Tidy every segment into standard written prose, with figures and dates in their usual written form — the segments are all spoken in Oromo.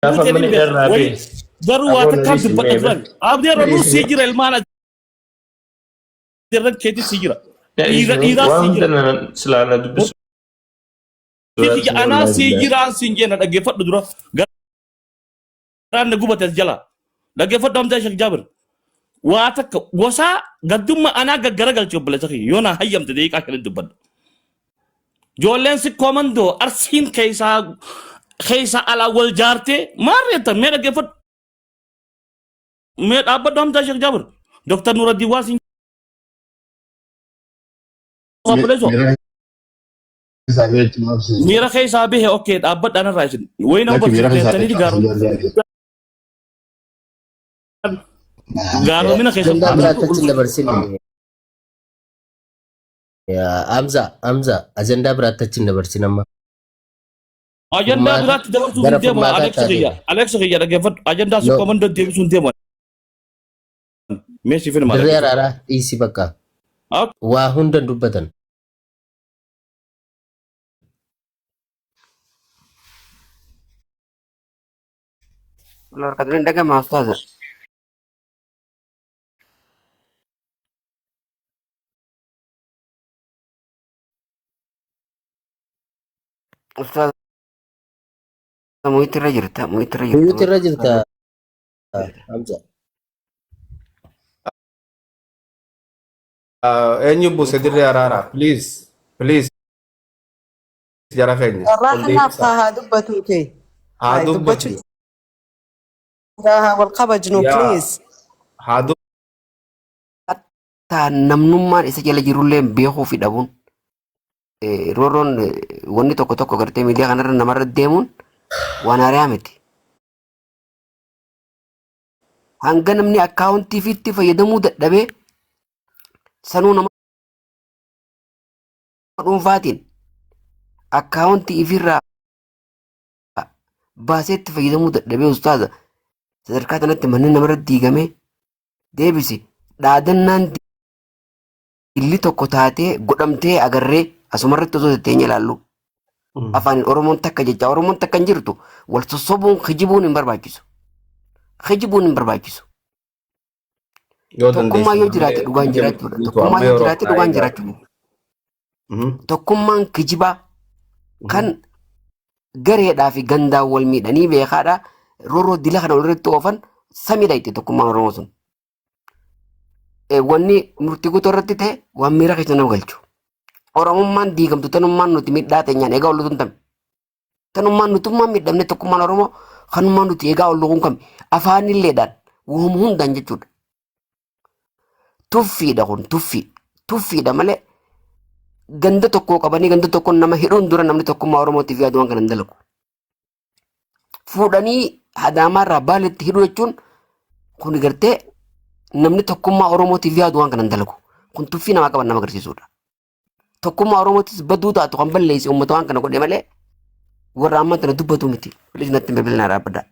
Gaafa mana irraa way bee garuu waa aboon takkaan onis dubbadha himee turan abdii ranuu sii jira ilmaan adirran keetii sii jira dhiiraa waan sii hunda jira silaana dubbisu kiyya anaa sii jiraan siin jenna dhaggeeffadhu dura garaan na gubates jala dhaggeeffadhu hamzaa Sheekh Jaabir waa takka gosaa gaddumma anaa gaggaragalchi obboleessa kiyya yoo naa hayyamte deeqaa kan dubbadhu ijoolleen si koomandoo arsiin keessa alaa wal jaartee maarreettan mee dhaggeeffadhu mee dhaabbadhu hamzaa Sheekh Jaabir Dr. Nuruddin Waasin obboleessoo Mira keessa bihe okay dhaabbadha ana raasin wayna barsiiftanii gaaromina keessa Agenda biraatachin dabarsine. Amza agenda biraatachin dabarsin amma. agenda biraatti dabarsuun hin deemu Alex Khiyya dhaggeeffadhu agendaa si komandoo deebisuun deemu meesii filma Dirree araaraa dhiisii bakka. Waa hunda dubbatan. Lor kadrin daga ma ustaz. Ustaz muitirra jirta. Muitirra jirta. Amza. Eenyu buuse dirree araaraa please jara keenya Rahanaaf haa dubbatu kee. haa dubbatu Wal kabajnu please. haa Ta namnummaan isa jala jirullee beekuu fi dhabuun rooroon wanni tokko gartee miidiyaa kanarra namarra deemuun waan haaraa miti. Hanga namni akkaawuntii fiitti fayyadamuu dadhabee sanuu nama dhuunfaatiin akkaawuntii ifirraa baaseetti fayyadamuu dadhabee ustaaza sadarkaa kanatti manni namarra diigamee deebisi dhaadannaan dilli tokko taatee godhamtee agarree asumarratti osoo teenya ilaallu afaan oromoon takka jecha oromoon takka hin jirtu wal sossobuun kijibuun hin barbaachisu. Tokkummaa yoo jiraate dhugaan jiraachuudha. Tokkummaa yoo jiraate dhugaan jiraachuudha. Tokkummaan kijibaa kan gareedhaa fi gandaan wal miidhanii beekaadha. Rooroo dila kana walirratti oofan samiidha itti tokkummaan oromoo sun. Wanni murtii guutuu irratti ta'e waan miira keessa nama galchu. Oromummaan diigamtu tanummaan nuti miidhaa teenyaan egaa ol lutuun tame. Tanummaan nutummaan miidhamne tokkummaan oromoo kanummaan nuti egaa ol lutuun kame afaanilleedhaan uumamu hundaan jechuudha. Tuffiidha kun tuffiidha malee ganda tokkoo qabanii ganda tokko nama hidhuun dura namni tokkummaa oromootiif yaadu waan kana hin dalagu. Fuudhanii hadaamaarraa baaletti hidhuu jechuun kun gartee namni tokkummaa oromootiif yaadu waan kana hin dalagu. Kun tuffii namaa qaban nama agarsiisudha. Tokkummaa oromootis baduu taatu kan balleessi uummata waan kana godhe malee warra ammaa tana dubbatu miti. Bilis natti bilbilinaa dhaabbadha.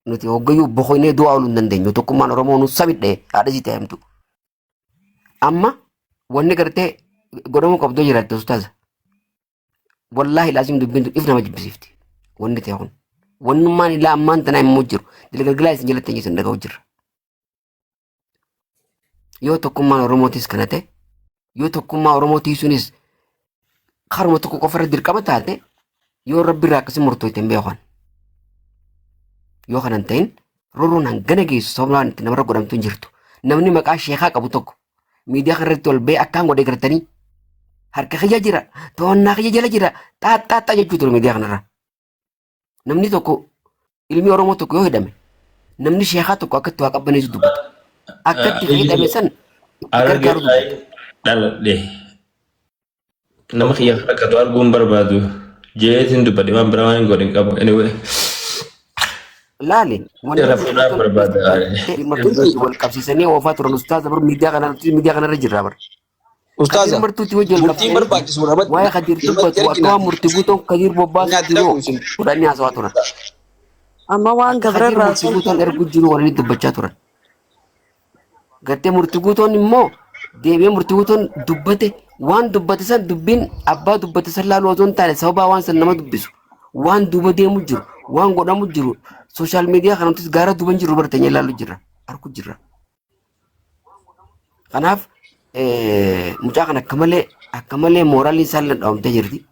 Nuti hoggayyuu boqonnee du'aa ooluu hin dandeenyu. Tokkummaan oromoo nu sabidhee haadha isii ta'emtu. Amma wanni gartee godhamuu qabdoo jiraatte ustaaza. Wallaahi laazim dubbiin if nama jibbisiifti. Wanni ta'e kun. Wannummaan ilaa ammaan tanaa immoo jiru. Dilgalgalaa isin jalatti hin jiran dhaga'u jirra. Yoo tokkummaan oromootis kana ta'e yoo tokkummaa oromootii sunis karuma tokko qofarra dirqama taate yoo rabbi irraa akkasii murtooyte hin beekan. Yoo kana hin ta'in rooroon hangana geessu sababaan itti namarra godhamtu hin jirtu. Namni maqaa sheekaa qabu tokko miidiyaa kanarratti ol ba'ee akkaan godhee gartanii harka kiyya jira to'annaa kiyya jala jira xaaxxaaxxaa jechuu ture miidiyaa kanarra. Namni tokko ilmi oromoo tokko yoo hidhame namni sheekaa tokko akkatti waa qabbaneessu dubbata. Akkatti hidhame san gargaaru dubbata. Dhaladhe nama kiyya rakkatu arguun barbaadu jeetiin dubbadhe waan biraa waan hin godhin qabu anyway. Laale Rafuudhaaf barbaada. wal qabsiisanii oofaa turan ustaaza bar miidiyaa kanarra jirra bar. Ustaaza Martuutti wajjin murtiin barbaachisu irratti waa'ee kadir dubbatu akka murtii guutuun kadir bobbaasu jiru fudhanii haasawaa turan. Amma waan Kadir gabrarraa murtii guutuun ergu jiru waliin dubbachaa turan. Gartee murtii guutuun immoo deebi'ee murtii guutuun dubbate waan dubbate san dubbiin abbaa dubbate san laaluu osoo hin taane sababaa waan san nama dubbisu waan duuba deemu jiru waan godhamu jiru sooshaal miidiyaa kanattis gaara duuban jiru barteenye ilaallu jirra arku jirra. Kanaaf mucaa kan akka malee mooraalii isaan landhaawamtee jirti.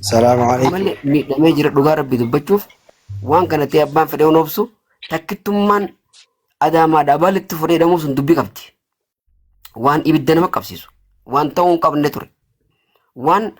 Salaamu Akka alaikum. malee miidhamee jira dhugaa rabbii dubbachuuf waan kana ta'e abbaan fedhee obsu takkittummaan adaamaadhaa baalitti fudhee hidhamuu sun dubbii qabdi. Waan ibidda nama qabsiisu waan ta'uu hin qabne ture. Waan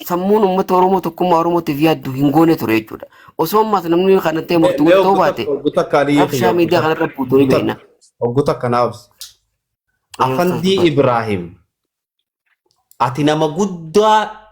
sammuun uummata Oromoo tokkummaa Oromootiif yaaddu hin goone ture jechuudha. Osoo ammaas namni kana ta'e murtuu ta'uu baate rabshaa miidiyaa kanarra buutuu ni beekna. Ogguta kanaaf Afandii Ibrahim ati nama guddaa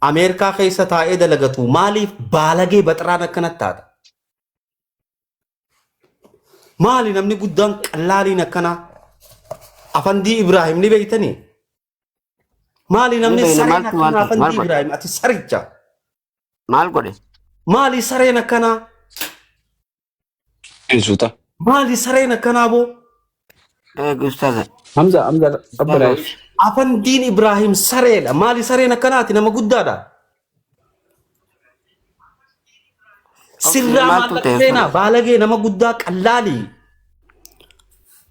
Ameerikaa keessa taa'ee dalagatu maaliif baalagee baxaraan akkanatti taata? Maali namni guddaan qallaaliin akkana Afandii Ibrahim ni beektanii? Maali namni Ni beekna, sareen maaltu akkana maal Afandii godhe? Ibrahim ati saricha? Maal godhe? Maali sareen akkana? Isuta. Maali sareen akkanaa boo? Ustaaza. Hamza Abdullah. Afandiin Ibrahim sareedha. Maali sareen akkanaati nama guddaadha. Sirraa maaltu maallaqa ta'e seenaa baalagee nama guddaa qallaalii.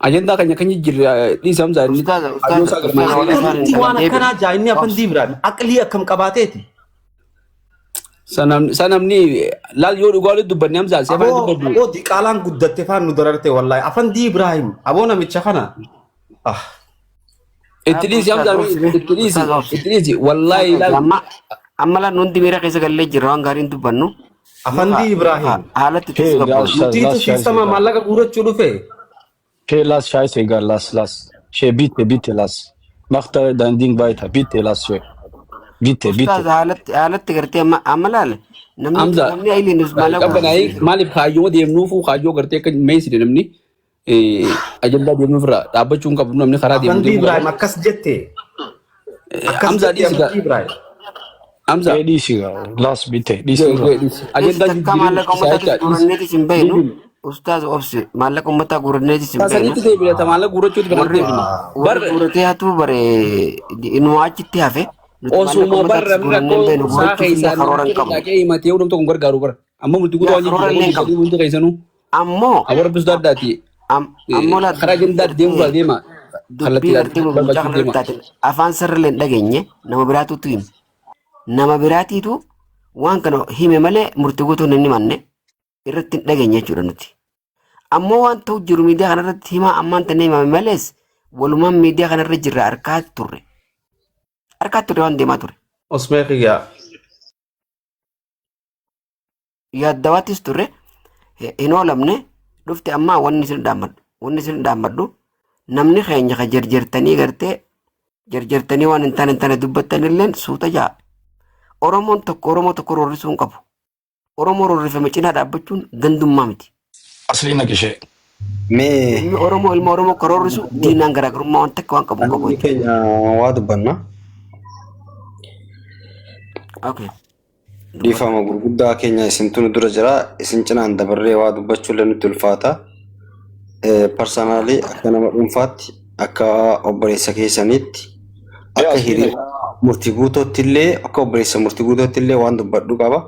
Ajenda kan jirra di Hamza ni Ustaaza, Aduh, ustaaza, saya ustaaza, germani. Akkamitti waan akkanaa jaa inni Afandii Ibrahim aqlii akkam qabaateeti. Sanam ni lal yo dugalu dubbanni Hamza siapa yang dubbanni? Aboo diqaalaan guddatte faan nu dararte wallaahi. Afandii Ibrahim aboo namicha kana. Itilisi Hamza itilisi wallahi lal Amma la nuti mira keessa gallee jirra waan gaariin dubbannu. Afandii Ibrahim. Haalatti teessu qabdu. Murtiitu siistama maallaqa guurachuu dhufe. Okay, lass scheiße egal, lass. She bitte lass. Mach da dein Ding weiter, bitte lass she. Bitte. Ustaaza haalatti gartee amma laale. Hamza Namni ayiliinus mallaqa qabbanai malif kaayoo deemnuufu kaayoo gartee kan meeside namni ajenda deemnuuf irraa dhaabbachuun qabu namni karaa Afandii Ibrahim deemu. akkas jette. Akkas Hamza jette diisiga Afandii Ibrahim. Hamza Okay, diesiga, lass bitte, ajenda takka maallaqa uummataa guranneetis hin beeknu. Ustaaza obsi maallaqa uummataa guranneetis hin Sasanitti beeknu. deebi'ata maalla guurachuuti kan Warri Bar guuratee hatu bare inuu achitti hafe. osuma barra rakkoo saa keessaa namni dhaqee himatee hundum tokko gargaaru bara. Amma multi guutuu waan jiru hundi keessanuu Ammoo abara bis daddaati. ammoo la Karaa ajendaa deemu deema. dubbii gartee mucaa kana irratti afaan sirriilee hin dhageenye nama biraatutu hime. Nama biraatiitu waan kana hime malee murtii guutuu hin himanne irratti hin dhageenye jechuudha nuti. Ammoo waan ta'u jiru miidiyaa kanarratti himaa ammaan tanne himame malees walumaan miidiyaa kanarra jirra harkaatti turre. Harkaatti turre waan deemaa ture. Osmee Kiyyaa. Yaaddawaattis turre hin oolamne dhufte ammaa wanni isin dhaammadhu. Wanni isin dhaammadhu namni keenya ka jarjartanii gartee jarjartanii waan hin taane dubbattanilleen suuta ja'a. Oromoon tokko Oromoo tokko roorrisuu hin qabu. Oromoo roorrifame cinaa dhaabbachuun gandummaa miti. Aslina kishe. Mee Ilmi Oromoo ka roorrisu diinaan garaagarummaa waan takka waan qabu hin qabu. keenya waa dubbanna. Okay. Dhiifama gurguddaa keenya isintu nu dura jira. Isin cinaan dabarree waa dubbachuullee nutti ulfaata. Parsanaalii akka nama dhuunfaatti akka obboleessa keessaniitti akka hiriira murtii guutootti illee akka obboleessa murtii guutootti illee waan dubbadhu qaba.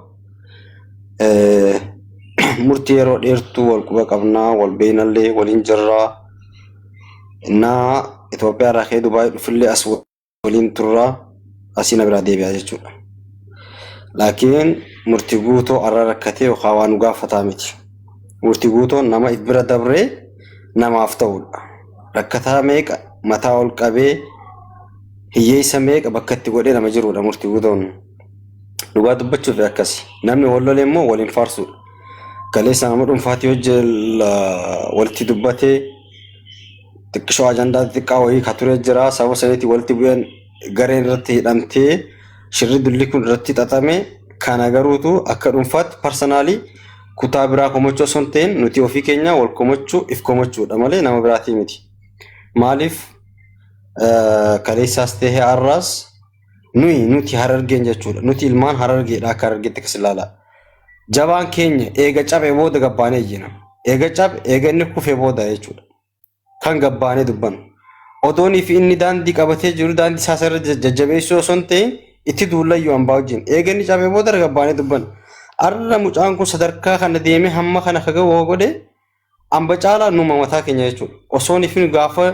Murtii yeroo dheertuu wal quba qabnaa wal beeynallee waliin jirraa. Innaa Itoophiyaa irraa ka'ee Dubaayii dhufillee as waliin turraa asii na biraa deebi'aa jechuudha. Laakiin murtii guutoo arra rakkatee yookaan waan gaafataa miti. Murtii guutoon nama if bira dabree namaaf ta'udha. Rakkataa meeqa mataa ol qabee hiyyeessa meeqa bakka itti godhee nama jirudha murtii guutoon. Dhugaa dubbachuuf akkasi. Namni wal lole immoo waliin faarsudha. Kaleessa nama dhuunfaatii hojii walitti dubbatee xiqqishoo ajandaa xiqqaa wayii ka ture jira. Sababa saniitti walitti bu'een gareen irratti hidhamtee shirri dulli kun irratti xaxame kana garuutu akka dhuunfaatti parsanaalii kutaa biraa komachuu osoo hin ta'in nuti ofii keenya wal komachuu if komachuudha malee nama biraatii miti. Maaliif kaleessaas ta'ee har'aas nuti harargeen jechuudha. Nuti ilmaan harargeedha akka harargeetti akkas ilaala. Jabaan keenya eega cabee booda gabbaanee ejjina. Eega cabe eega inni kufee booda jechuudha. Kan gabbaanee dubbannu. Odoonii fi inni daandii qabatee jiru daandii isaas irra jajjabeessuu osoo hin ta'in itti duullayyuu hambaa wajjin eeganni cabee booda gabbaanii dubban arra mucaan kun sadarkaa kana deemee hamma kana kaga woo godhe hamba caalaa numa mataa keenya jechuudha osoon ifin gaafa